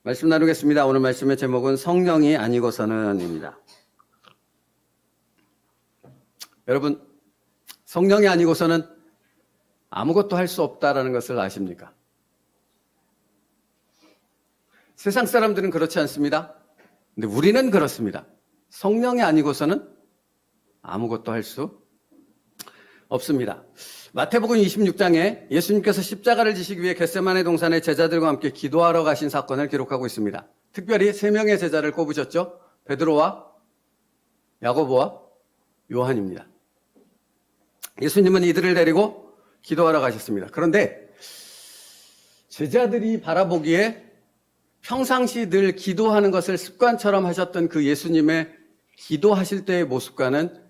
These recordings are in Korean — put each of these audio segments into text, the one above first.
말씀 나누겠습니다. 오늘 말씀의 제목은 성령이 아니고서는입니다. 여러분, 성령이 아니고서는 아무것도 할 수 없다라는 것을 아십니까? 세상 사람들은 그렇지 않습니다. 근데 우리는 그렇습니다. 성령이 아니고서는 아무것도 할 수 없습니다. 마태복음 26장에 예수님께서 십자가를 지시기 위해 겟세마네 동산에 제자들과 함께 기도하러 가신 사건을 기록하고 있습니다. 특별히 3명의 제자를 꼽으셨죠. 베드로와 야고보와 요한입니다. 예수님은 이들을 데리고 기도하러 가셨습니다. 그런데 제자들이 바라보기에 평상시 늘 기도하는 것을 습관처럼 하셨던 그 예수님의 기도하실 때의 모습과는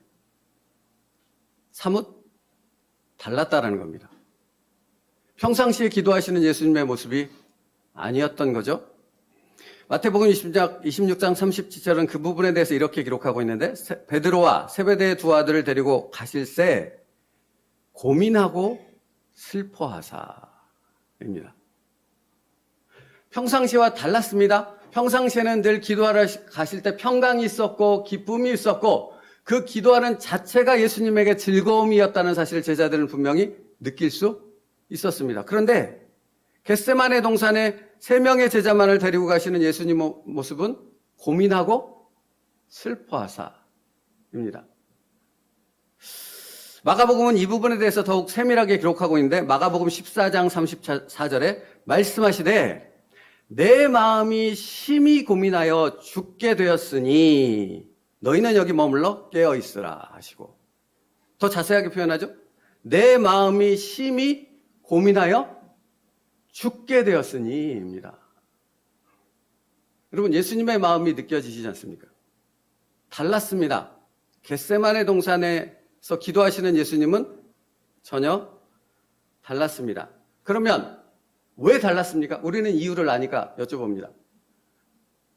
사뭇 달랐다라는 겁니다. 평상시에 기도하시는 예수님의 모습이 아니었던 거죠. 마태복음 26장 37절은 그 부분에 대해서 이렇게 기록하고 있는데, 베드로와 세베대의 두 아들을 데리고 가실새 고민하고 슬퍼하사입니다. 평상시와 달랐습니다. 평상시에는 늘 기도하러 가실 때 평강이 있었고 기쁨이 있었고 그 기도하는 자체가 예수님에게 즐거움이었다는 사실을 제자들은 분명히 느낄 수 있었습니다. 그런데 겟세마네 동산에 3명의 제자만을 데리고 가시는 예수님 모습은 고민하고 슬퍼하사입니다. 마가복음은 이 부분에 대해서 더욱 세밀하게 기록하고 있는데, 마가복음 14장 34절에 말씀하시되 내 마음이 심히 고민하여 죽게 되었으니 너희는 여기 머물러 깨어있으라 하시고, 더 자세하게 표현하죠. 내 마음이 심히 고민하여 죽게 되었으니입니다. 여러분, 예수님의 마음이 느껴지시지 않습니까? 달랐습니다. 겟세마네 동산에서 기도하시는 예수님은 전혀 달랐습니다. 그러면 왜 달랐습니까? 우리는 이유를 아니까 여쭤봅니다.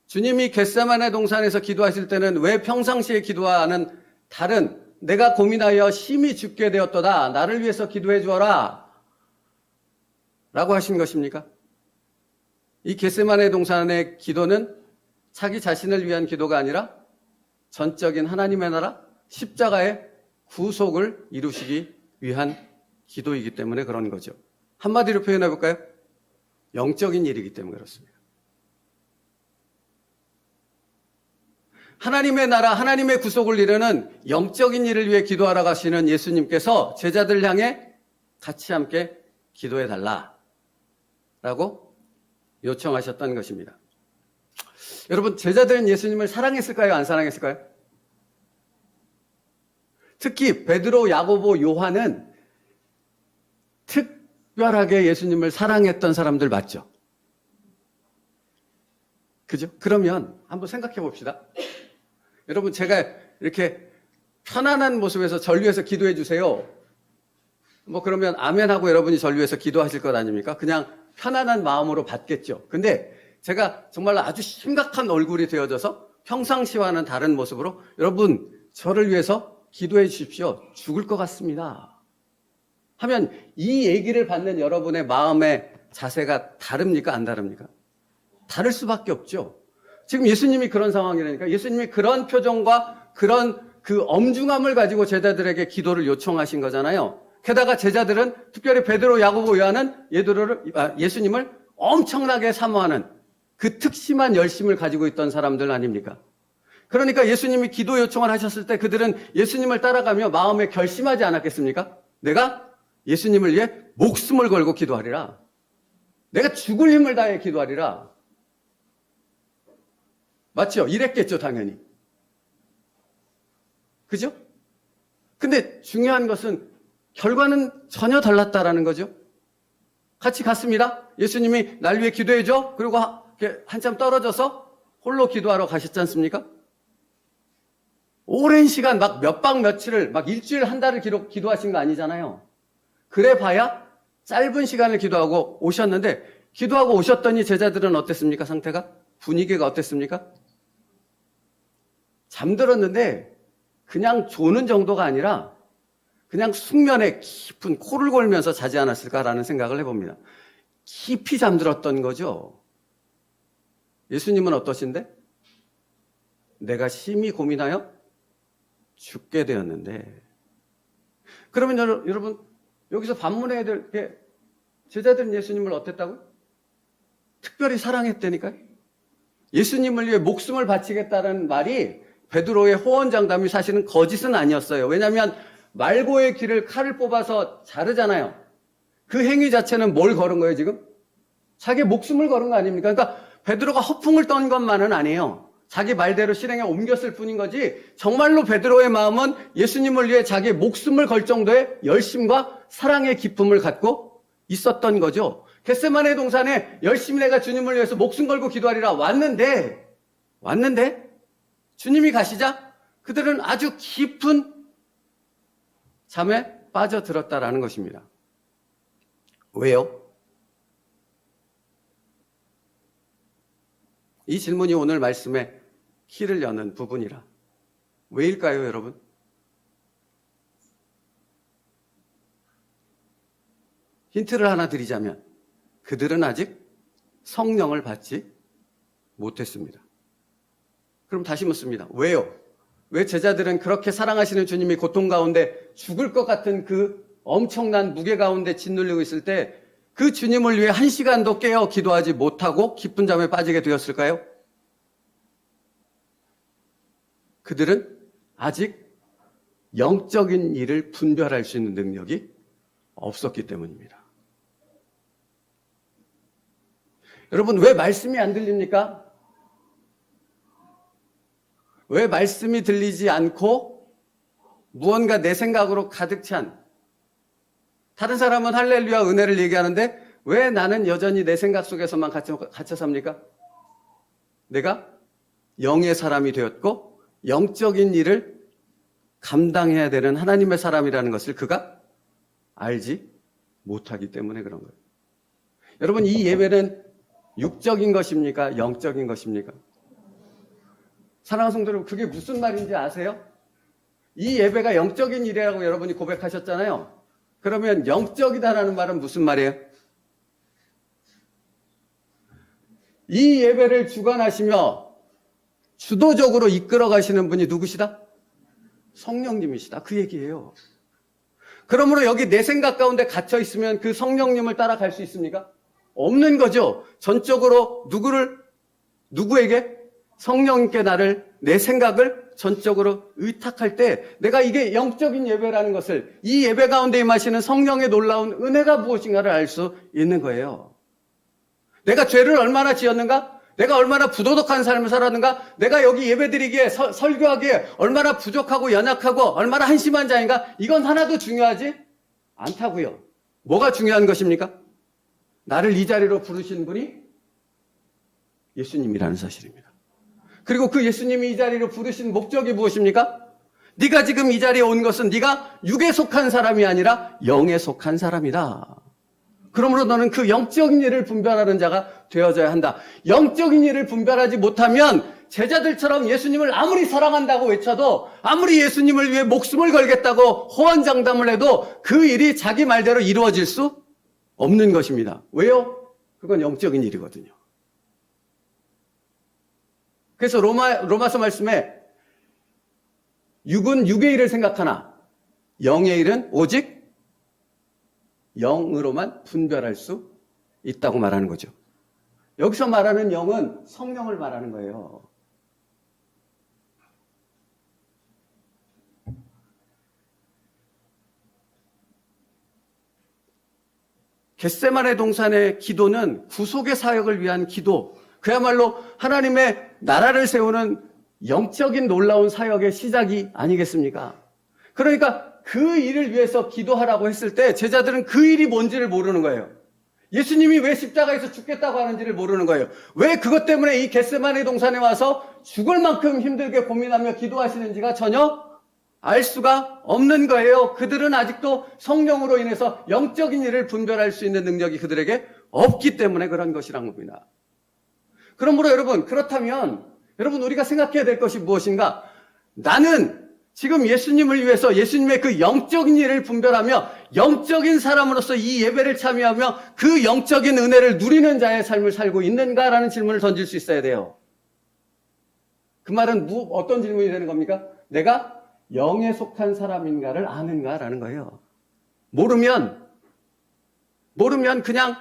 주님이 겟세마네 동산에서 기도하실 때는 왜 평상시에 기도하는 다른 내가 고민하여 심히 죽게 되었도다, 나를 위해서 기도해 주어라 라고 하신 것입니까? 이 겟세마네 동산의 기도는 자기 자신을 위한 기도가 아니라 전적인 하나님의 나라, 십자가의 구속을 이루시기 위한 기도이기 때문에 그런 거죠. 한마디로 표현해 볼까요? 영적인 일이기 때문에 그렇습니다. 하나님의 나라, 하나님의 구속을 이루는 영적인 일을 위해 기도하러 가시는 예수님께서 제자들 향해 같이 함께 기도해 달라라고 요청하셨던 것입니다. 여러분, 제자들은 예수님을 사랑했을까요? 안 사랑했을까요? 특히 베드로, 야고보, 요한은 특별하게 예수님을 사랑했던 사람들 맞죠? 그죠? 그러면 한번 생각해 봅시다. 여러분, 제가 이렇게 편안한 모습에서 전류해서 기도해 주세요. 그러면 아멘하고 여러분이 전류해서 기도하실 것 아닙니까? 그냥 편안한 마음으로 받겠죠. 근데 제가 정말로 아주 심각한 얼굴이 되어져서 평상시와는 다른 모습으로 여러분, 저를 위해서 기도해 주십시오. 죽을 것 같습니다 하면 이 얘기를 받는 여러분의 마음의 자세가 다릅니까? 안 다릅니까? 다를 수밖에 없죠. 지금 예수님이 그런 상황이라니까. 예수님이 그런 표정과 그런 그 엄중함을 가지고 제자들에게 기도를 요청하신 거잖아요. 게다가 제자들은, 특별히 베드로, 야고보, 요한은 예수님을 엄청나게 사모하는 그 특심한 열심을 가지고 있던 사람들 아닙니까? 그러니까 예수님이 기도 요청을 하셨을 때 그들은 예수님을 따라가며 마음에 결심하지 않았겠습니까? 내가 예수님을 위해 목숨을 걸고 기도하리라. 내가 죽을 힘을 다해 기도하리라. 맞죠? 이랬겠죠, 당연히. 그죠? 근데 중요한 것은 결과는 전혀 달랐다라는 거죠. 같이 갔습니다. 예수님이 날 위해 기도해줘. 그리고 한참 떨어져서 홀로 기도하러 가셨지 않습니까? 오랜 시간, 막 몇 박 며칠을, 막 일주일, 한 달을 기도하신 거 아니잖아요. 그래 봐야 짧은 시간을 기도하고 오셨는데, 기도하고 오셨더니 제자들은 어땠습니까? 상태가? 분위기가 어땠습니까? 잠들었는데 그냥 조는 정도가 아니라 그냥 숙면에 깊은 코를 골면서 자지 않았을까라는 생각을 해봅니다. 깊이 잠들었던 거죠. 예수님은 어떠신데? 내가 심히 고민하여 죽게 되었는데. 그러면 여러분 여기서 반문해야 될 게 제자들은 예수님을 어땠다고요? 특별히 사랑했다니까요. 예수님을 위해 목숨을 바치겠다는 말이 베드로의 호언장담이 사실은 거짓은 아니었어요. 왜냐하면 말고의 귀를 칼을 뽑아서 자르잖아요. 그 행위 자체는 뭘 걸은 거예요 지금? 자기 목숨을 걸은 거 아닙니까? 그러니까 베드로가 허풍을 떤 것만은 아니에요. 자기 말대로 실행에 옮겼을 뿐인 거지 정말로 베드로의 마음은 예수님을 위해 자기 목숨을 걸 정도의 열심과 사랑의 기쁨을 갖고 있었던 거죠. 겟세마네 동산에 열심히 내가 주님을 위해서 목숨 걸고 기도하리라 왔는데 주님이 가시자 그들은 아주 깊은 잠에 빠져들었다라는 것입니다. 왜요? 이 질문이 오늘 말씀의 키를 여는 부분이라. 왜일까요, 여러분? 힌트를 하나 드리자면 그들은 아직 성령을 받지 못했습니다. 그럼 다시 묻습니다. 왜요? 왜 제자들은 그렇게 사랑하시는 주님이 고통 가운데 죽을 것 같은 그 엄청난 무게 가운데 짓눌리고 있을 때 그 주님을 위해 한 시간도 깨어 기도하지 못하고 깊은 잠에 빠지게 되었을까요? 그들은 아직 영적인 일을 분별할 수 있는 능력이 없었기 때문입니다. 여러분, 왜 말씀이 안 들립니까? 왜 말씀이 들리지 않고 무언가 내 생각으로 가득 찬, 다른 사람은 할렐루야 은혜를 얘기하는데 왜 나는 여전히 내 생각 속에서만 갇혀 삽니까? 내가 영의 사람이 되었고 영적인 일을 감당해야 되는 하나님의 사람이라는 것을 그가 알지 못하기 때문에 그런 거예요. 여러분, 이 예배는 육적인 것입니까? 영적인 것입니까? 사랑하는 성도 여러분, 그게 무슨 말인지 아세요? 이 예배가 영적인 일이라고 여러분이 고백하셨잖아요. 그러면 영적이다라는 말은 무슨 말이에요? 이 예배를 주관하시며 주도적으로 이끌어 가시는 분이 누구시다? 성령님이시다. 그 얘기예요. 그러므로 여기 내 생각 가운데 갇혀 있으면 그 성령님을 따라갈 수 있습니까? 없는 거죠. 전적으로 누구에게? 성령님께 내 생각을 전적으로 의탁할 때 내가 이게 영적인 예배라는 것을, 이 예배 가운데 임하시는 성령의 놀라운 은혜가 무엇인가를 알 수 있는 거예요. 내가 죄를 얼마나 지었는가? 내가 얼마나 부도덕한 삶을 살았는가? 내가 여기 예배드리기에 설교하기에 얼마나 부족하고 연약하고 얼마나 한심한 자인가? 이건 하나도 중요하지 않다고요. 뭐가 중요한 것입니까? 나를 이 자리로 부르신 분이 예수님이라는 사실입니다. 그리고 그 예수님이 이 자리로 부르신 목적이 무엇입니까? 네가 지금 이 자리에 온 것은 네가 육에 속한 사람이 아니라 영에 속한 사람이다. 그러므로 너는 그 영적인 일을 분별하는 자가 되어져야 한다. 영적인 일을 분별하지 못하면 제자들처럼 예수님을 아무리 사랑한다고 외쳐도, 아무리 예수님을 위해 목숨을 걸겠다고 호언장담을 해도 그 일이 자기 말대로 이루어질 수 없는 것입니다. 왜요? 그건 영적인 일이거든요. 그래서 로마서 말씀에 육은 육의 일을 생각하나 영의 일은 오직 영으로만 분별할 수 있다고 말하는 거죠. 여기서 말하는 영은 성령을 말하는 거예요. 겟세마네 동산의 기도는 구속의 사역을 위한 기도, 그야말로 하나님의 나라를 세우는 영적인 놀라운 사역의 시작이 아니겠습니까? 그러니까 그 일을 위해서 기도하라고 했을 때 제자들은 그 일이 뭔지를 모르는 거예요. 예수님이 왜 십자가에서 죽겠다고 하는지를 모르는 거예요. 왜 그것 때문에 이 겟세마네 동산에 와서 죽을 만큼 힘들게 고민하며 기도하시는지가 전혀 알 수가 없는 거예요. 그들은 아직도 성령으로 인해서 영적인 일을 분별할 수 있는 능력이 그들에게 없기 때문에 그런 것이란 겁니다. 그러므로 여러분, 그렇다면 여러분 우리가 생각해야 될 것이 무엇인가? 나는 지금 예수님을 위해서 예수님의 그 영적인 일을 분별하며 영적인 사람으로서 이 예배를 참여하며 그 영적인 은혜를 누리는 자의 삶을 살고 있는가라는 질문을 던질 수 있어야 돼요. 그 말은 어떤 질문이 되는 겁니까? 내가 영에 속한 사람인가를 아는가라는 거예요. 모르면 그냥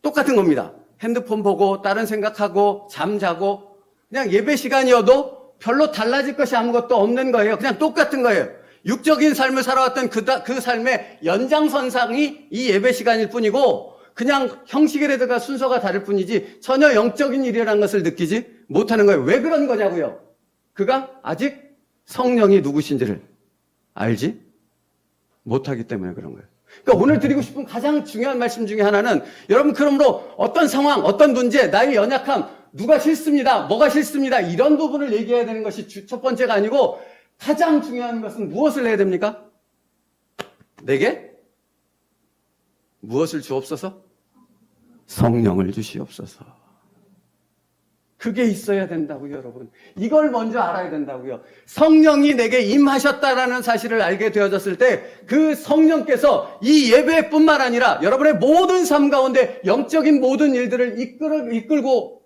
똑같은 겁니다. 핸드폰 보고 다른 생각하고 잠자고 그냥 예배 시간이어도 별로 달라질 것이 아무것도 없는 거예요. 그냥 똑같은 거예요. 육적인 삶을 살아왔던 그 삶의 연장선상이 이 예배 시간일 뿐이고 그냥 형식이라든가 순서가 다를 뿐이지 전혀 영적인 일이라는 것을 느끼지 못하는 거예요. 왜 그런 거냐고요? 그가 아직 성령이 누구신지를 알지 못하기 때문에 그런 거예요. 그러니까 오늘 드리고 싶은 가장 중요한 말씀 중에 하나는 여러분 그러므로 어떤 상황, 어떤 문제, 나의 연약함, 누가 싫습니다, 뭐가 싫습니다 이런 부분을 얘기해야 되는 것이 첫 번째가 아니고 가장 중요한 것은 무엇을 해야 됩니까? 내게 무엇을 주옵소서? 성령을 주시옵소서. 그게 있어야 된다고요, 여러분. 이걸 먼저 알아야 된다고요. 성령이 내게 임하셨다라는 사실을 알게 되어졌을 때 그 성령께서 이 예배뿐만 아니라 여러분의 모든 삶 가운데 영적인 모든 일들을 이끌고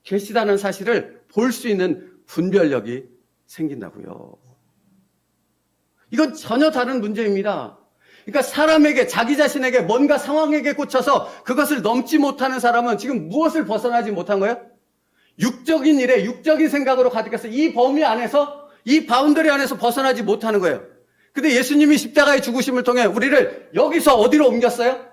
계시다는 사실을 볼 수 있는 분별력이 생긴다고요. 이건 전혀 다른 문제입니다. 그러니까 사람에게, 자기 자신에게 뭔가 상황에게 꽂혀서 그것을 넘지 못하는 사람은 지금 무엇을 벗어나지 못한 거예요? 육적인 일에 육적인 생각으로 가득해서 이 범위 안에서, 이 바운더리 안에서 벗어나지 못하는 거예요. 근데 예수님이 십자가의 죽으심을 통해 우리를 여기서 어디로 옮겼어요?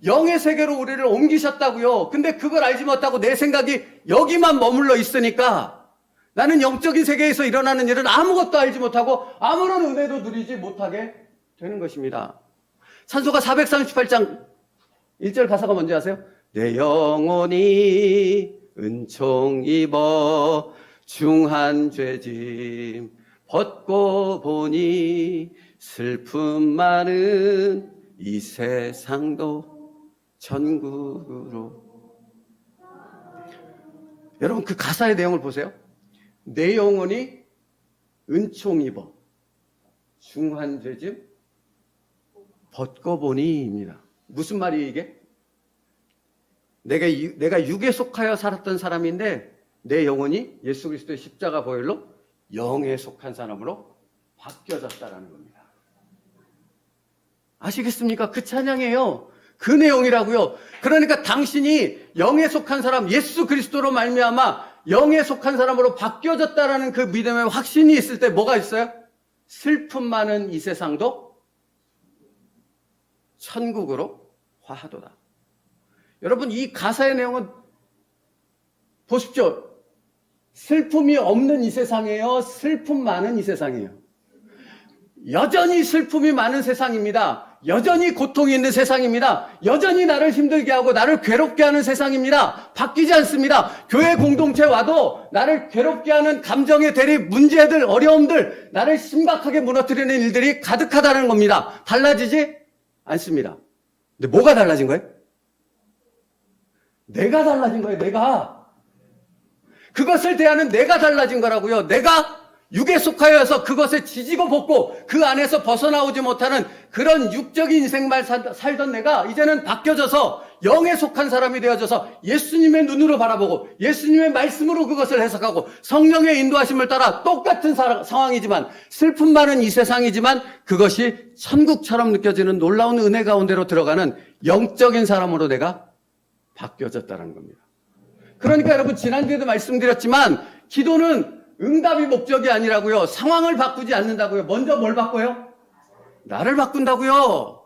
영의 세계로 우리를 옮기셨다고요. 근데 그걸 알지 못하고 내 생각이 여기만 머물러 있으니까 나는 영적인 세계에서 일어나는 일은 아무것도 알지 못하고 아무런 은혜도 누리지 못하게 되는 것입니다. 찬송가 438장 1절 가사가 뭔지 아세요? 내 영혼이 은총 입어 중한 죄짐 벗고 보니 슬픔 많은 이 세상도 천국으로. 여러분 그 가사의 내용을 보세요. 내 영혼이 은총 입어 중한 죄짐 벗고 보니입니다. 무슨 말이 이게? 내가 육에 속하여 살았던 사람인데 내 영혼이 예수 그리스도의 십자가 보혈로 영에 속한 사람으로 바뀌어졌다라는 겁니다. 아시겠습니까? 그 찬양이에요. 그 내용이라고요. 그러니까 당신이 영에 속한 사람, 예수 그리스도로 말미암아 영에 속한 사람으로 바뀌어졌다라는 그 믿음의 확신이 있을 때 뭐가 있어요? 슬픔 많은 이 세상도 천국으로 화하도다. 여러분 이 가사의 내용은 보십시오. 슬픔이 없는 이 세상이에요? 슬픔 많은 이 세상이에요? 여전히 슬픔이 많은 세상입니다. 여전히 고통이 있는 세상입니다. 여전히 나를 힘들게 하고 나를 괴롭게 하는 세상입니다. 바뀌지 않습니다. 교회 공동체 와도 나를 괴롭게 하는 감정의 대립, 문제들, 어려움들, 나를 심각하게 무너뜨리는 일들이 가득하다는 겁니다. 달라지지 않습니다. 근데 뭐가 달라진 거예요? 내가 달라진 거예요. 내가. 그것을 대하는 내가 달라진 거라고요. 내가 육에 속하여서 그것에 지지고 볶고 그 안에서 벗어나오지 못하는 그런 육적인 인생만 살던 내가 이제는 바뀌어져서 영에 속한 사람이 되어져서 예수님의 눈으로 바라보고 예수님의 말씀으로 그것을 해석하고 성령의 인도하심을 따라 똑같은 상황이지만 슬픔 많은 이 세상이지만 그것이 천국처럼 느껴지는 놀라운 은혜 가운데로 들어가는 영적인 사람으로 내가 바뀌어졌다는 겁니다. 그러니까 여러분 지난주에도 말씀드렸지만 기도는 응답이 목적이 아니라고요. 상황을 바꾸지 않는다고요. 먼저 뭘 바꿔요? 나를 바꾼다고요.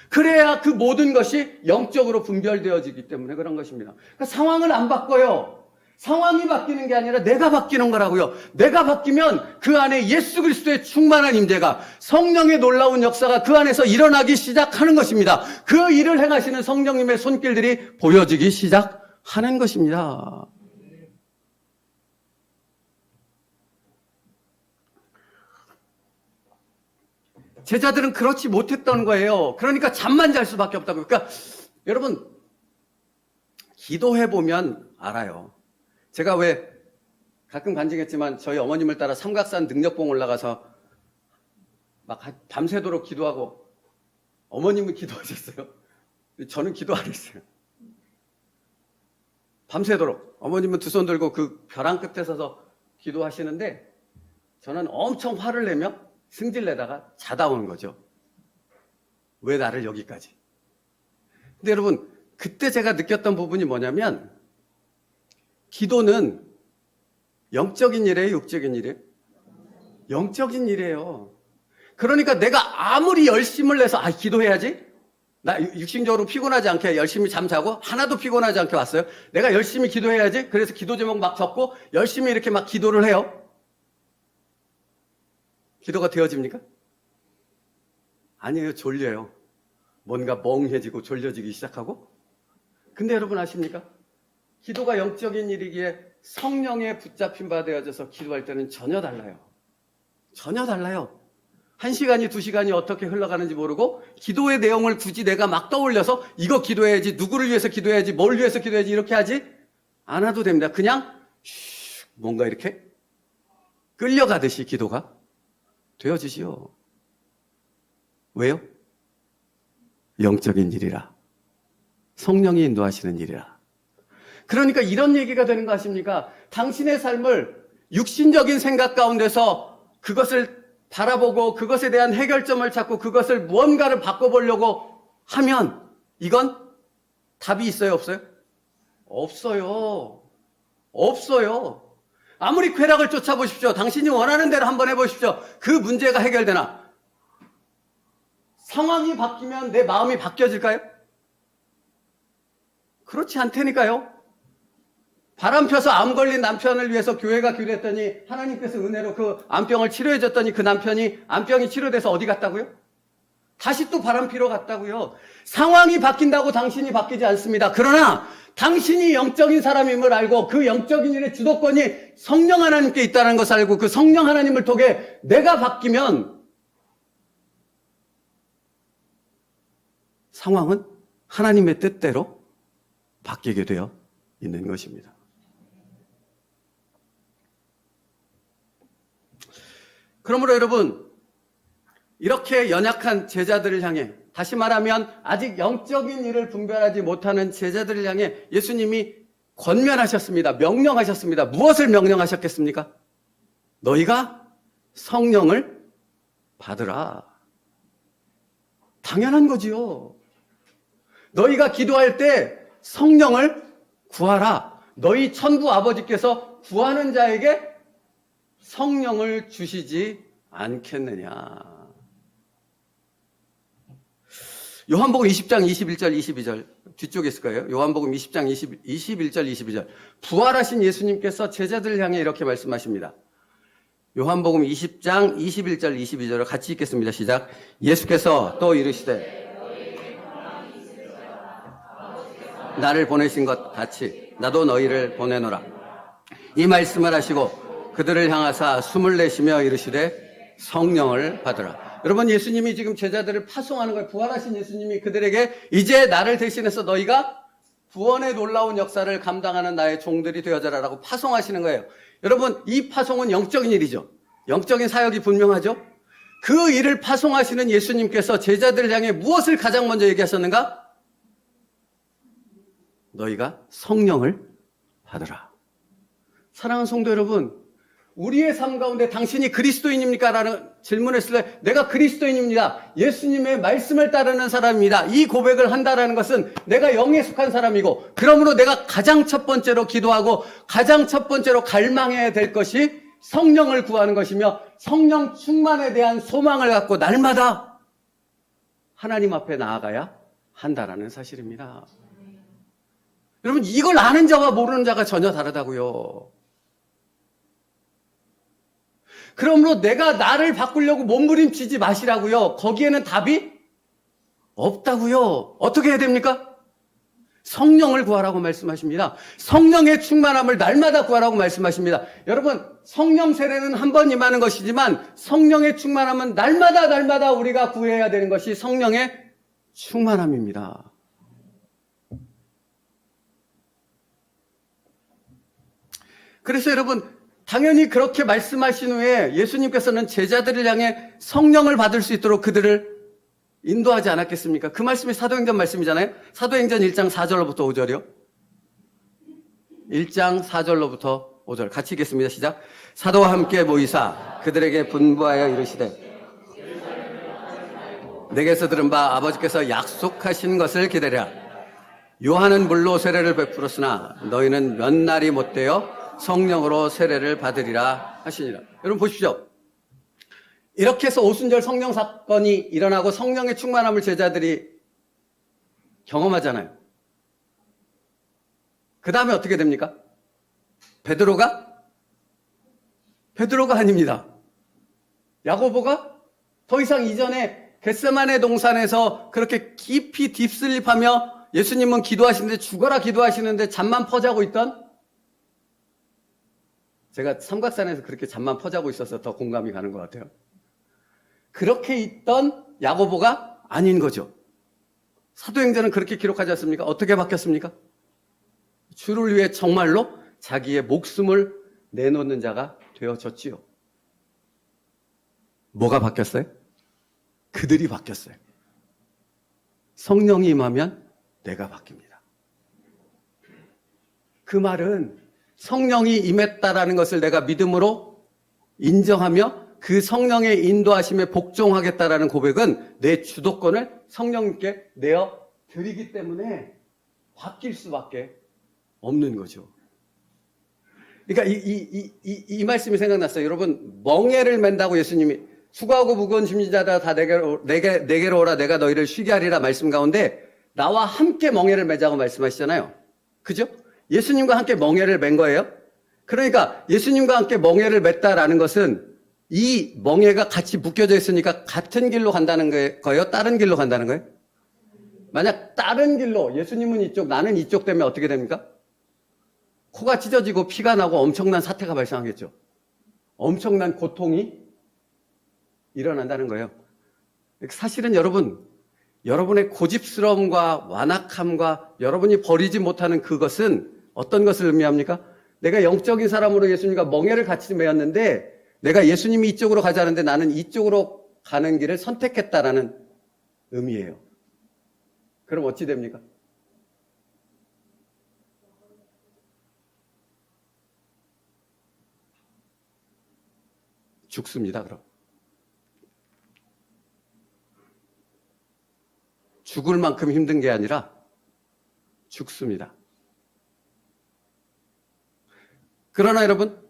그래야 그 모든 것이 영적으로 분별되어지기 때문에 그런 것입니다. 그러니까 상황을 안 바꿔요. 상황이 바뀌는 게 아니라 내가 바뀌는 거라고요. 내가 바뀌면 그 안에 예수 그리스도의 충만한 임재가 성령의 놀라운 역사가 그 안에서 일어나기 시작하는 것입니다. 그 일을 행하시는 성령님의 손길들이 보여지기 시작하는 것입니다. 제자들은 그렇지 못했던 거예요. 그러니까 잠만 잘 수밖에 없다고. 그러니까 여러분 기도해보면 알아요. 제가 왜 가끔 간증했지만 저희 어머님을 따라 삼각산 능력봉 올라가서 막 밤새도록 기도하고 어머님은 기도하셨어요. 저는 기도 안 했어요. 밤새도록 어머님은 두 손 들고 그 벼랑 끝에 서서 기도하시는데 저는 엄청 화를 내며 승질 내다가 자다 온 거죠. 왜 나를 여기까지? 근데 여러분, 그때 제가 느꼈던 부분이 뭐냐면 기도는 영적인 일이에요, 육적인 일이에요? 영적인 일이에요. 그러니까 내가 아무리 열심을 내서 기도해야지. 나 육신적으로 피곤하지 않게 열심히 잠자고 하나도 피곤하지 않게 왔어요. 내가 열심히 기도해야지. 그래서 기도 제목 막 적고 열심히 이렇게 막 기도를 해요. 기도가 되어집니까? 아니에요. 졸려요. 뭔가 멍해지고 졸려지기 시작하고. 근데 여러분 아십니까? 기도가 영적인 일이기에 성령에 붙잡힌 바 되어져서 기도할 때는 전혀 달라요. 전혀 달라요. 1시간이 2시간이 어떻게 흘러가는지 모르고 기도의 내용을 굳이 내가 막 떠올려서 이거 기도해야지, 누구를 위해서 기도해야지, 뭘 위해서 기도해야지 이렇게 하지 않아도 됩니다. 그냥 뭔가 이렇게 끌려가듯이 기도가 되어지지요. 왜요? 영적인 일이라. 성령이 인도하시는 일이라. 그러니까 이런 얘기가 되는 거 아십니까? 당신의 삶을 육신적인 생각 가운데서 그것을 바라보고 그것에 대한 해결점을 찾고 그것을 무언가를 바꿔보려고 하면 이건 답이 있어요, 없어요? 없어요. 없어요. 아무리 쾌락을 쫓아보십시오. 당신이 원하는 대로 한번 해보십시오. 그 문제가 해결되나? 상황이 바뀌면 내 마음이 바뀌어질까요? 그렇지 않다니까요. 바람 펴서 암 걸린 남편을 위해서 교회가 기도했더니 하나님께서 은혜로 그 암병을 치료해줬더니 그 남편이 암병이 치료돼서 어디 갔다고요? 다시 또 바람 피러 갔다고요. 상황이 바뀐다고 당신이 바뀌지 않습니다. 그러나 당신이 영적인 사람임을 알고 그 영적인 일의 주도권이 성령 하나님께 있다는 것을 알고 그 성령 하나님을 통해 내가 바뀌면 상황은 하나님의 뜻대로 바뀌게 되어 있는 것입니다. 그러므로 여러분, 이렇게 연약한 제자들을 향해, 다시 말하면 아직 영적인 일을 분별하지 못하는 제자들을 향해 예수님이 권면하셨습니다. 명령하셨습니다. 무엇을 명령하셨겠습니까? 너희가 성령을 받으라. 당연한 거지요. 너희가 기도할 때 성령을 구하라. 너희 천부 아버지께서 구하는 자에게 성령을 주시지 않겠느냐. 요한복음 20장 21절 22절 뒤쪽에 있을 거예요. 요한복음 20장 21절 22절 부활하신 예수님께서 제자들을 향해 이렇게 말씀하십니다. 요한복음 20장 21절 22절을 같이 읽겠습니다. 시작. 예수께서 또 이르시되 나를 보내신 것 같이 나도 너희를 보내노라. 이 말씀을 하시고 그들을 향하사 숨을 내쉬며 이르시되 성령을 받으라. 여러분, 예수님이 지금 제자들을 파송하는 거예요. 부활하신 예수님이 그들에게 이제 나를 대신해서 너희가 구원의 놀라운 역사를 감당하는 나의 종들이 되어져라라고 파송하시는 거예요. 여러분, 이 파송은 영적인 일이죠. 영적인 사역이 분명하죠. 그 일을 파송하시는 예수님께서 제자들을 향해 무엇을 가장 먼저 얘기하셨는가? 너희가 성령을 받으라. 사랑하는 성도 여러분, 우리의 삶 가운데 당신이 그리스도인입니까? 라는 질문했을 때 내가 그리스도인입니다. 예수님의 말씀을 따르는 사람입니다. 이 고백을 한다라는 것은 내가 영에 속한 사람이고 그러므로 내가 가장 첫 번째로 기도하고 가장 첫 번째로 갈망해야 될 것이 성령을 구하는 것이며 성령 충만에 대한 소망을 갖고 날마다 하나님 앞에 나아가야 한다라는 사실입니다. 여러분, 이걸 아는 자와 모르는 자가 전혀 다르다고요. 그러므로 내가 나를 바꾸려고 몸부림치지 마시라고요. 거기에는 답이 없다고요. 어떻게 해야 됩니까? 성령을 구하라고 말씀하십니다. 성령의 충만함을 날마다 구하라고 말씀하십니다. 여러분, 성령 세례는 한 번 임하는 것이지만 성령의 충만함은 날마다 우리가 구해야 되는 것이 성령의 충만함입니다. 그래서 여러분, 당연히 그렇게 말씀하신 후에 예수님께서는 제자들을 향해 성령을 받을 수 있도록 그들을 인도하지 않았겠습니까? 그 말씀이 사도행전 말씀이잖아요. 사도행전 1장 4절로부터 5절이요. 1장 4절로부터 5절 같이 읽겠습니다. 시작. 사도와 함께 모이사 그들에게 분부하여 이르시되 내게서 들은 바 아버지께서 약속하신 것을 기다리라. 요한은 물로 세례를 베풀었으나 너희는 몇 날이 못되어 성령으로 세례를 받으리라 하시니라. 여러분 보십시오. 이렇게 해서 오순절 성령 사건이 일어나고 성령의 충만함을 제자들이 경험하잖아요. 그 다음에 어떻게 됩니까? 베드로가 아닙니다. 야고보가 더 이상 이전에 겟세마네 동산에서 그렇게 깊이 딥슬립하며 예수님은 기도하시는데 죽어라 기도하시는데 잠만 퍼자고 있던, 제가 삼각산에서 그렇게 잠만 퍼자고 있어서 더 공감이 가는 것 같아요. 그렇게 있던 야고보가 아닌 거죠. 사도행전은 그렇게 기록하지 않습니까? 어떻게 바뀌었습니까? 주를 위해 정말로 자기의 목숨을 내놓는 자가 되어졌지요. 뭐가 바뀌었어요? 그들이 바뀌었어요. 성령이 임하면 내가 바뀝니다. 그 말은 성령이 임했다라는 것을 내가 믿음으로 인정하며 그 성령의 인도하심에 복종하겠다라는 고백은 내 주도권을 성령님께 내어 드리기 때문에 바뀔 수밖에 없는 거죠. 그러니까 이 말씀이 생각났어요. 여러분, 멍에를 맨다고 예수님이 수고하고 무거운 짐진자들아 다 내게로 오라 내가 너희를 쉬게 하리라 말씀 가운데 나와 함께 멍에를 매자고 말씀하시잖아요. 그죠? 예수님과 함께 멍에를 맨 거예요. 그러니까 예수님과 함께 멍에를 맸다라는 것은 이 멍에가 같이 묶여져 있으니까 같은 길로 간다는 거예요? 다른 길로 간다는 거예요? 만약 다른 길로 예수님은 이쪽 나는 이쪽 되면 어떻게 됩니까? 코가 찢어지고 피가 나고 엄청난 사태가 발생하겠죠. 엄청난 고통이 일어난다는 거예요. 사실은 여러분의 고집스러움과 완악함과 여러분이 버리지 못하는 그것은 어떤 것을 의미합니까? 내가 영적인 사람으로 예수님과 멍에를 같이 메었는데 내가 예수님이 이쪽으로 가자는데 나는 이쪽으로 가는 길을 선택했다라는 의미예요. 그럼 어찌 됩니까? 죽습니다, 그럼. 죽을 만큼 힘든 게 아니라 죽습니다. 그러나 여러분,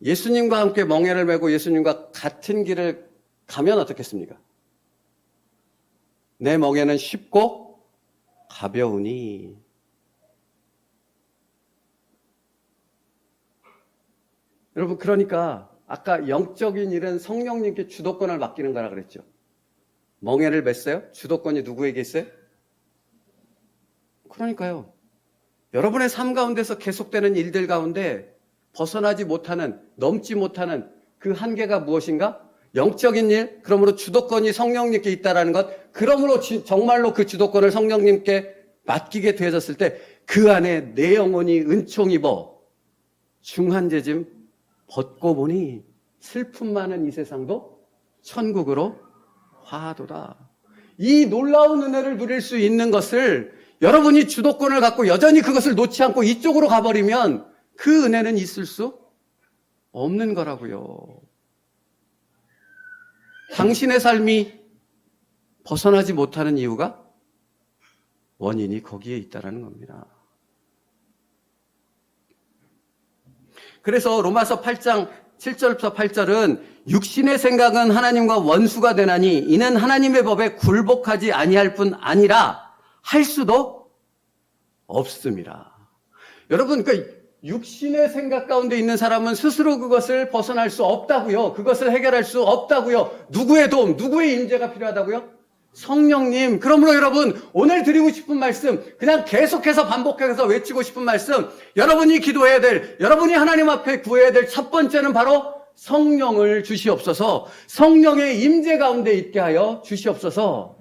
예수님과 함께 멍에를 메고 예수님과 같은 길을 가면 어떻겠습니까? 내 멍에는 쉽고 가벼우니. 여러분, 그러니까 아까 영적인 일은 성령님께 주도권을 맡기는 거라 그랬죠. 멍에를 맸어요? 주도권이 누구에게 있어요? 그러니까요. 여러분의 삶 가운데서 계속되는 일들 가운데 벗어나지 못하는, 넘지 못하는 그 한계가 무엇인가? 영적인 일, 그러므로 주도권이 성령님께 있다라는 것, 그러므로 정말로 그 주도권을 성령님께 맡기게 되어졌을 때 그 안에 내 영혼이 은총 입어 중한죄짐 벗고 보니 슬픔 많은 이 세상도 천국으로 화도다. 이 놀라운 은혜를 누릴 수 있는 것을 여러분이 주도권을 갖고 여전히 그것을 놓지 않고 이쪽으로 가버리면 그 은혜는 있을 수 없는 거라고요. 당신의 삶이 벗어나지 못하는 이유가 원인이 거기에 있다는 겁니다. 그래서 로마서 8장 7절부터 8절은 육신의 생각은 하나님과 원수가 되나니 이는 하나님의 법에 굴복하지 아니할 뿐 아니라 할 수도 없습니다. 여러분, 육신의 생각 가운데 있는 사람은 스스로 그것을 벗어날 수 없다고요. 그것을 해결할 수 없다고요. 누구의 도움, 누구의 임재가 필요하다고요? 성령님. 그러므로 여러분, 오늘 드리고 싶은 말씀, 그냥 계속해서 반복해서 외치고 싶은 말씀, 여러분이 기도해야 될, 여러분이 하나님 앞에 구해야 될 첫 번째는 바로 성령을 주시옵소서, 성령의 임재 가운데 있게 하여 주시옵소서.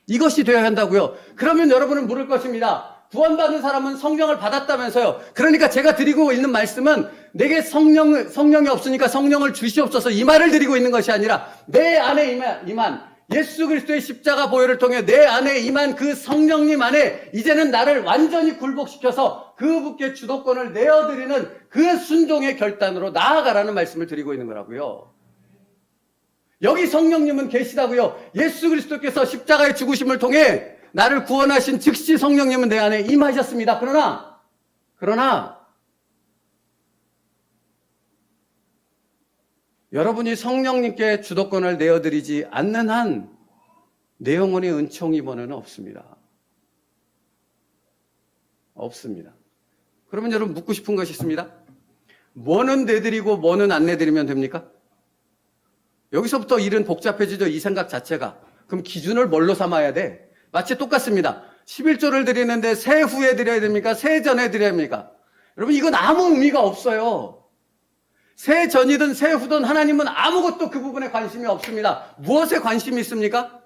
이것이 되어야 한다고요. 그러면 여러분은 물을 것입니다. 구원받은 사람은 성령을 받았다면서요. 그러니까 제가 드리고 있는 말씀은 내게 성령이 없으니까 성령을 주시옵소서 이 말을 드리고 있는 것이 아니라 내 안에 임한 예수 그리스도의 십자가 보혈을 통해 내 안에 임한 그 성령님 안에 이제는 나를 완전히 굴복시켜서 그분께 주도권을 내어드리는 그 순종의 결단으로 나아가라는 말씀을 드리고 있는 거라고요. 여기 성령님은 계시다고요. 예수 그리스도께서 십자가의 죽으심을 통해 나를 구원하신 즉시 성령님은 내 안에 임하셨습니다. 그러나 여러분이 성령님께 주도권을 내어드리지 않는 한 내 영혼의 은총이 번호는 없습니다. 없습니다. 그러면 여러분 묻고 싶은 것이 있습니다. 뭐는 내드리고 뭐는 안 내드리면 됩니까? 여기서부터 일은 복잡해지죠. 이 생각 자체가. 그럼 기준을 뭘로 삼아야 돼? 마치 똑같습니다. 11조를 드리는데 새 후에 드려야 됩니까? 새 전에 드려야 됩니까? 여러분 이건 아무 의미가 없어요. 새 전이든 새 후든 하나님은 아무것도 그 부분에 관심이 없습니다. 무엇에 관심이 있습니까?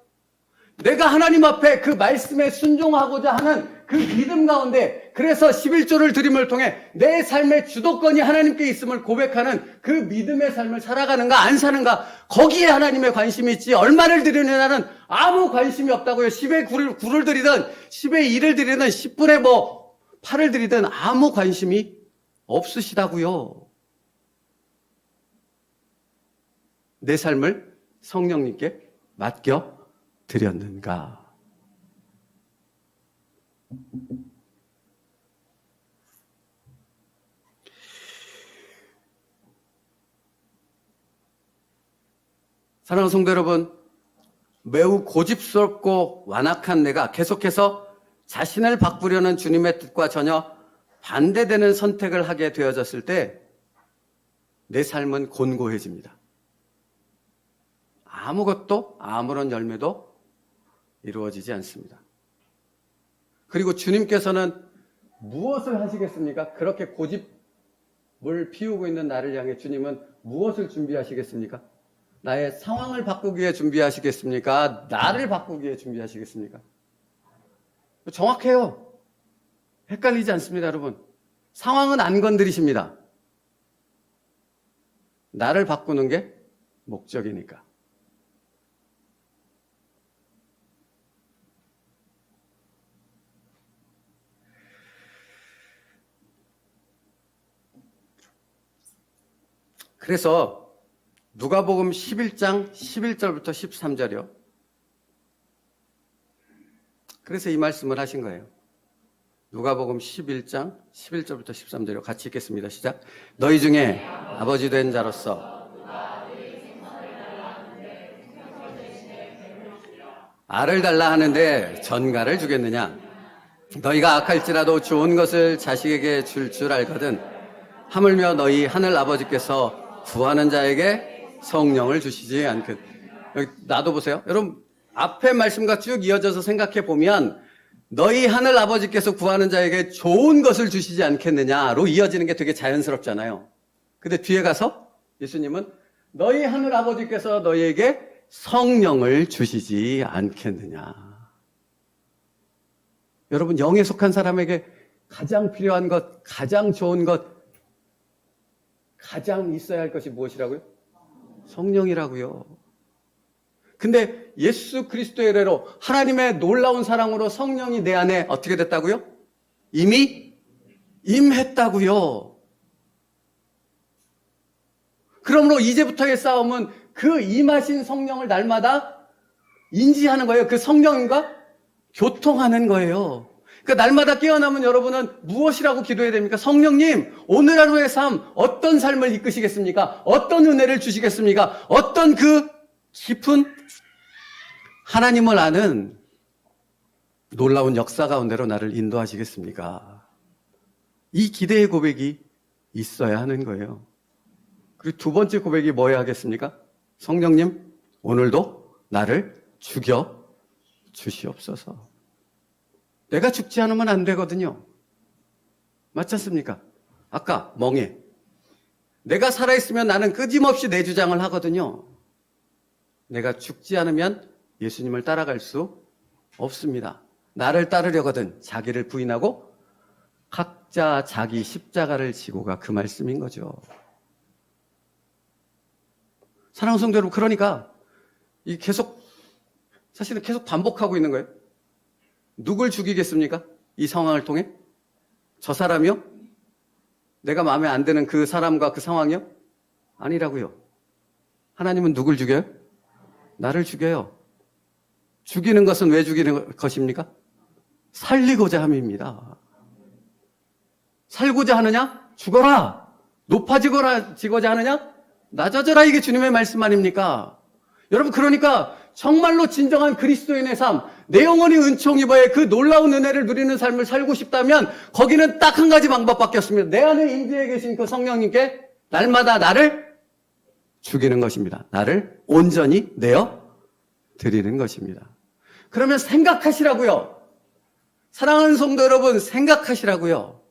내가 하나님 앞에 그 말씀에 순종하고자 하는 그 믿음 가운데 그래서 11조를 드림을 통해 내 삶의 주도권이 하나님께 있음을 고백하는 그 믿음의 삶을 살아가는가 안 사는가 거기에 하나님의 관심이 있지 얼마를 드리느냐는 아무 관심이 없다고요. 10의 9를 드리든 10의 2를 드리든 10분의 8을 드리든 아무 관심이 없으시다고요. 내 삶을 성령님께 맡겨 드렸는가? 사랑하는 성도 여러분, 매우 고집스럽고 완악한 내가 계속해서 자신을 바꾸려는 주님의 뜻과 전혀 반대되는 선택을 하게 되어졌을 때 내 삶은 곤고해집니다. 아무것도 아무런 열매도 이루어지지 않습니다. 그리고 주님께서는 무엇을 하시겠습니까? 그렇게 고집을 피우고 있는 나를 향해 주님은 무엇을 준비하시겠습니까? 나의 상황을 바꾸기 위해 준비하시겠습니까? 나를 바꾸기 위해 준비하시겠습니까? 정확해요. 헷갈리지 않습니다, 여러분. 상황은 안 건드리십니다. 나를 바꾸는 게 목적이니까. 그래서 누가복음 11장 11절부터 13절이요. 그래서 이 말씀을 하신 거예요. 누가복음 11장 11절부터 13절이요. 같이 읽겠습니다. 시작. 너희 중에 아버지 된 자로서 알을 달라 하는데 전가를 주겠느냐? 너희가 악할지라도 좋은 것을 자식에게 줄 알거든 하물며 너희 하늘 아버지께서 구하는 자에게 성령을 주시지 않겠. 여기 놔둬보세요. 여러분 앞에 말씀과 쭉 이어져서 생각해 보면 너희 하늘 아버지께서 구하는 자에게 좋은 것을 주시지 않겠느냐로 이어지는 게 되게 자연스럽잖아요. 근데 뒤에 가서 예수님은 너희 하늘 아버지께서 너희에게 성령을 주시지 않겠느냐. 여러분 영에 속한 사람에게 가장 필요한 것, 가장 좋은 것, 가장 있어야 할 것이 무엇이라고요? 성령이라고요. 근데 예수 그리스도의 은혜로 하나님의 놀라운 사랑으로 성령이 내 안에 어떻게 됐다고요? 이미 임했다고요. 그러므로 이제부터의 싸움은 그 임하신 성령을 날마다 인지하는 거예요. 그 성령과 교통하는 거예요. 그러니까 날마다 깨어나면 여러분은 무엇이라고 기도해야 됩니까? 성령님, 오늘 하루의 삶, 어떤 삶을 이끄시겠습니까? 어떤 은혜를 주시겠습니까? 어떤 그 깊은 하나님을 아는 놀라운 역사 가운데로 나를 인도하시겠습니까? 이 기대의 고백이 있어야 하는 거예요. 그리고 두 번째 고백이 뭐여야 하겠습니까? 성령님, 오늘도 나를 죽여 주시옵소서. 내가 죽지 않으면 안 되거든요. 맞지 않습니까? 아까 멍해. 내가 살아있으면 나는 끊임없이 내 주장을 하거든요. 내가 죽지 않으면 예수님을 따라갈 수 없습니다. 나를 따르려거든 자기를 부인하고 각자 자기 십자가를 지고 가, 그 말씀인 거죠. 사랑하는 성도 여러분, 그러니까 사실은 계속 반복하고 있는 거예요. 누굴 죽이겠습니까? 이 상황을 통해? 저 사람이요? 내가 마음에 안 드는 그 사람과 그 상황이요? 아니라고요. 하나님은 누굴 죽여요? 나를 죽여요. 죽이는 것은 왜 죽이는 것입니까? 살리고자 함입니다. 살고자 하느냐? 죽어라. 높아지고자 하느냐? 낮아져라. 이게 주님의 말씀 아닙니까? 여러분, 그러니까 정말로 진정한 그리스도인의 삶, 내 영혼이 은총 입어야 그 놀라운 은혜를 누리는 삶을 살고 싶다면 거기는 딱 한 가지 방법밖에 없습니다. 내 안에 임재해 계신 그 성령님께 날마다 나를 죽이는 것입니다. 나를 온전히 내어 드리는 것입니다. 그러면 생각하시라고요. 사랑하는 성도 여러분, 생각하시라고요.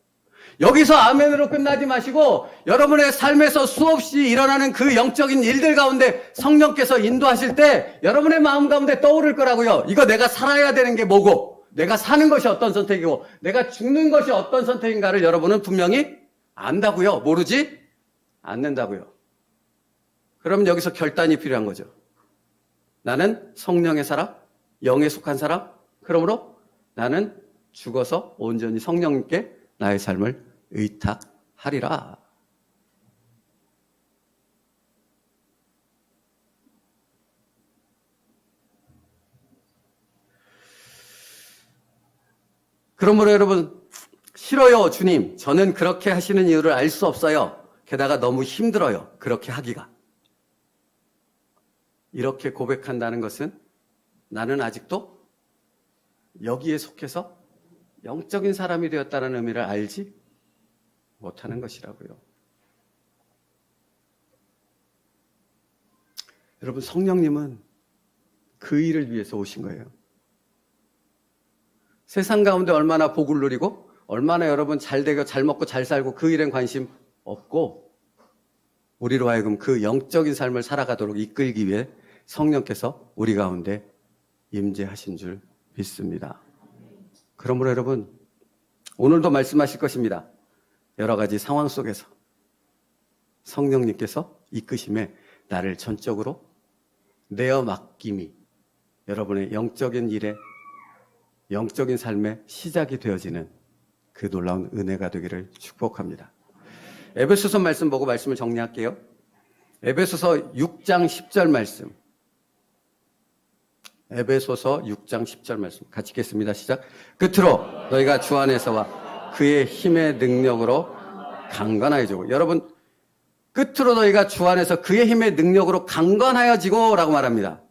여기서 아멘으로 끝나지 마시고 여러분의 삶에서 수없이 일어나는 그 영적인 일들 가운데 성령께서 인도하실 때 여러분의 마음 가운데 떠오를 거라고요. 이거 내가 살아야 되는 게 뭐고, 내가 사는 것이 어떤 선택이고, 내가 죽는 것이 어떤 선택인가를 여러분은 분명히 안다고요. 모르지 않는다고요. 그럼 여기서 결단이 필요한 거죠. 나는 성령의 사람, 영에 속한 사람, 그러므로 나는 죽어서 온전히 성령님께 나의 삶을 의탁하리라. 그러므로 여러분, 싫어요, 주님. 저는 그렇게 하시는 이유를 알 수 없어요. 게다가 너무 힘들어요, 그렇게 하기가. 이렇게 고백한다는 것은 나는 아직도 여기에 속해서 영적인 사람이 되었다는 의미를 알지 못하는 것이라고요. 여러분, 성령님은 그 일을 위해서 오신 거예요. 세상 가운데 얼마나 복을 누리고 얼마나 여러분 잘 되고 잘 먹고 잘 살고 그 일엔 관심 없고 우리로 하여금 그 영적인 삶을 살아가도록 이끌기 위해 성령께서 우리 가운데 임재하신 줄 믿습니다. 그러므로 여러분, 오늘도 말씀하실 것입니다. 여러 가지 상황 속에서 성령님께서 이끄심에 나를 전적으로 내어 맡김이 여러분의 영적인 일에, 영적인 삶의 시작이 되어지는 그 놀라운 은혜가 되기를 축복합니다. 에베소서 말씀 보고 말씀을 정리할게요. 에베소서 6장 10절 말씀. 에베소서 6장 10절 말씀 같이 읽겠습니다. 시작. 끝으로 너희가 주 안에서와 그의 힘의 능력으로 강건하여지고. 여러분, 끝으로 너희가 주 안에서 그의 힘의 능력으로 강건하여지고 라고 말합니다.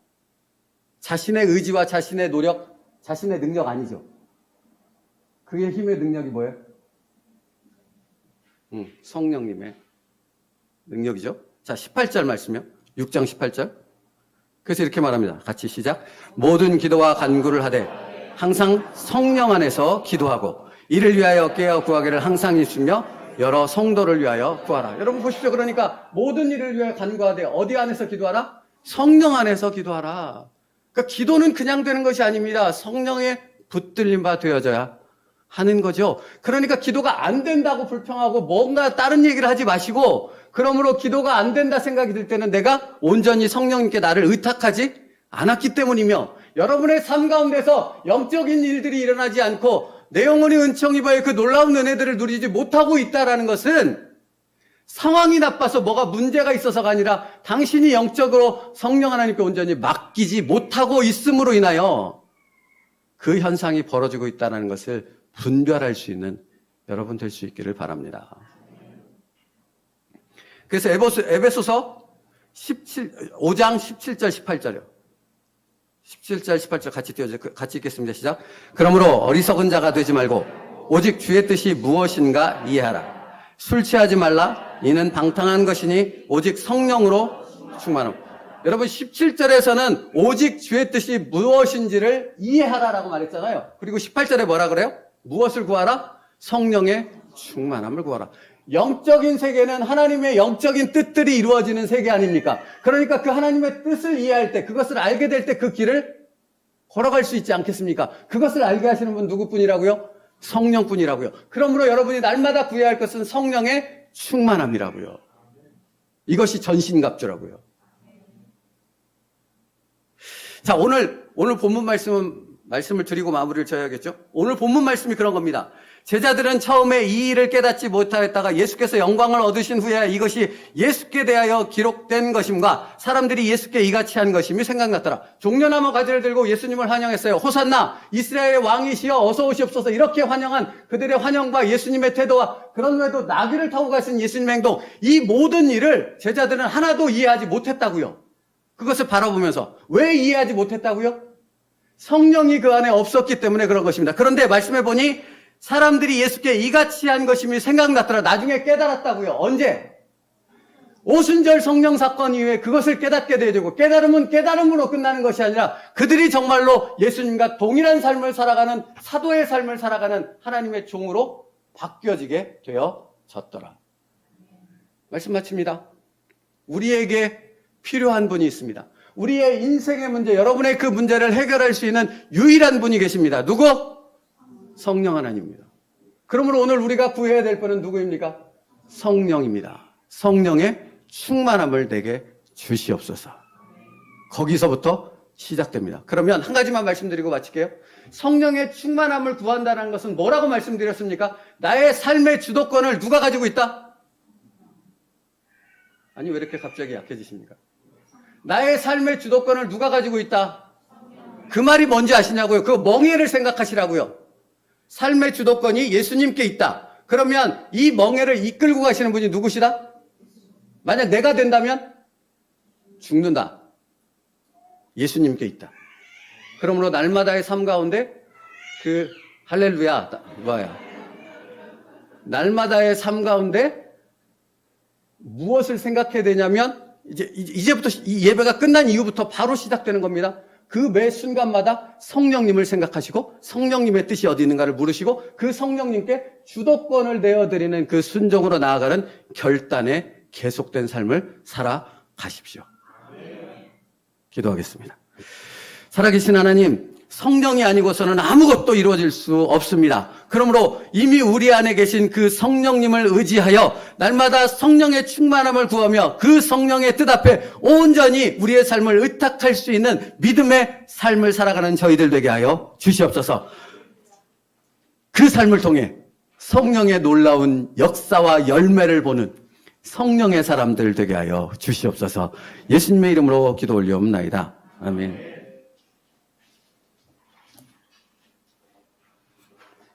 자신의 의지와 자신의 노력, 자신의 능력 아니죠. 그의 힘의 능력이 뭐예요? 성령님의 능력이죠. 자, 18절 말씀이요. 6장 18절. 그래서 이렇게 말합니다. 같이 시작. 모든 기도와 간구를 하되 항상 성령 안에서 기도하고 이를 위하여 깨어 구하기를 항상 있으며 여러 성도를 위하여 구하라. 여러분 보십시오. 그러니까 모든 일을 위하여 간구하되 어디 안에서 기도하라? 성령 안에서 기도하라. 그러니까 기도는 그냥 되는 것이 아닙니다. 성령의 붙들림 바 되어져야 하는 거죠. 그러니까 기도가 안 된다고 불평하고 뭔가 다른 얘기를 하지 마시고, 그러므로 기도가 안 된다 생각이 들 때는 내가 온전히 성령님께 나를 의탁하지 않았기 때문이며, 여러분의 삶 가운데서 영적인 일들이 일어나지 않고 내 영혼이 은총 입어의 그 놀라운 은혜들을 누리지 못하고 있다는 것은 상황이 나빠서 뭐가 문제가 있어서가 아니라 당신이 영적으로 성령 하나님께 온전히 맡기지 못하고 있음으로 인하여 그 현상이 벌어지고 있다는 것을 분별할 수 있는 여러분 될 수 있기를 바랍니다. 그래서 에베소서 5장 17절 18절이요. 17절 18절 같이 읽겠습니다. 시작. 그러므로 어리석은 자가 되지 말고 오직 주의 뜻이 무엇인가 이해하라. 술 취하지 말라. 이는 방탕한 것이니 오직 성령으로 충만함. 여러분 17절에서는 오직 주의 뜻이 무엇인지를 이해하라라고 말했잖아요. 그리고 18절에 뭐라 그래요? 무엇을 구하라? 성령의 충만함을 구하라. 영적인 세계는 하나님의 영적인 뜻들이 이루어지는 세계 아닙니까? 그러니까 그 하나님의 뜻을 이해할 때, 그것을 알게 될 때 그 길을 걸어갈 수 있지 않겠습니까? 그것을 알게 하시는 분 누구뿐이라고요? 성령뿐이라고요. 그러므로 여러분이 날마다 구해야 할 것은 성령의 충만함이라고요. 이것이 전신갑주라고요. 자, 오늘 본문 말씀을 드리고 마무리를 지어야겠죠? 오늘 본문 말씀이 그런 겁니다. 제자들은 처음에 이 일을 깨닫지 못하였다가 예수께서 영광을 얻으신 후에 이것이 예수께 대하여 기록된 것임과 사람들이 예수께 이같이 한 것임이 생각났더라. 종려나무 가지를 들고 예수님을 환영했어요. 호산나 이스라엘의 왕이시여 어서 오시옵소서. 이렇게 환영한 그들의 환영과 예수님의 태도와 그런 후에도 나귀를 타고 가신 예수님의 행동, 이 모든 일을 제자들은 하나도 이해하지 못했다고요. 그것을 바라보면서 왜 이해하지 못했다고요? 성령이 그 안에 없었기 때문에 그런 것입니다. 그런데 말씀해 보니 사람들이 예수께 이같이 한 것임이 생각났더라. 나중에 깨달았다고요. 언제? 오순절 성령 사건 이후에 그것을 깨닫게 되고, 깨달음은 깨달음으로 끝나는 것이 아니라 그들이 정말로 예수님과 동일한 삶을 살아가는, 사도의 삶을 살아가는 하나님의 종으로 바뀌어지게 되어졌더라. 말씀 마칩니다. 우리에게 필요한 분이 있습니다. 우리의 인생의 문제, 여러분의 그 문제를 해결할 수 있는 유일한 분이 계십니다. 누구? 성령 하나님입니다. 그러므로 오늘 우리가 구해야 될 분은 누구입니까? 성령입니다. 성령의 충만함을 내게 주시옵소서. 거기서부터 시작됩니다. 그러면 한 가지만 말씀드리고 마칠게요. 성령의 충만함을 구한다는 것은 뭐라고 말씀드렸습니까? 나의 삶의 주도권을 누가 가지고 있다? 아니, 왜 이렇게 갑자기 약해지십니까? 나의 삶의 주도권을 누가 가지고 있다? 그 말이 뭔지 아시냐고요? 그 멍에를 생각하시라고요. 삶의 주도권이 예수님께 있다. 그러면 이 멍에를 이끌고 가시는 분이 누구시다? 만약 내가 된다면 죽는다. 예수님께 있다. 그러므로 날마다의 삶 가운데 그 할렐루야 뭐야? 날마다의 삶 가운데 무엇을 생각해야 되냐면 이제부터 이 예배가 끝난 이후부터 바로 시작되는 겁니다. 그 매 순간마다 성령님을 생각하시고 성령님의 뜻이 어디 있는가를 물으시고 그 성령님께 주도권을 내어드리는 그 순종으로 나아가는 결단의 계속된 삶을 살아가십시오. 기도하겠습니다. 살아계신 하나님, 성령이 아니고서는 아무것도 이루어질 수 없습니다. 그러므로 이미 우리 안에 계신 그 성령님을 의지하여 날마다 성령의 충만함을 구하며 그 성령의 뜻 앞에 온전히 우리의 삶을 의탁할 수 있는 믿음의 삶을 살아가는 저희들 되게 하여 주시옵소서. 그 삶을 통해 성령의 놀라운 역사와 열매를 보는 성령의 사람들 되게 하여 주시옵소서. 예수님의 이름으로 기도 올려옵나이다. 아멘.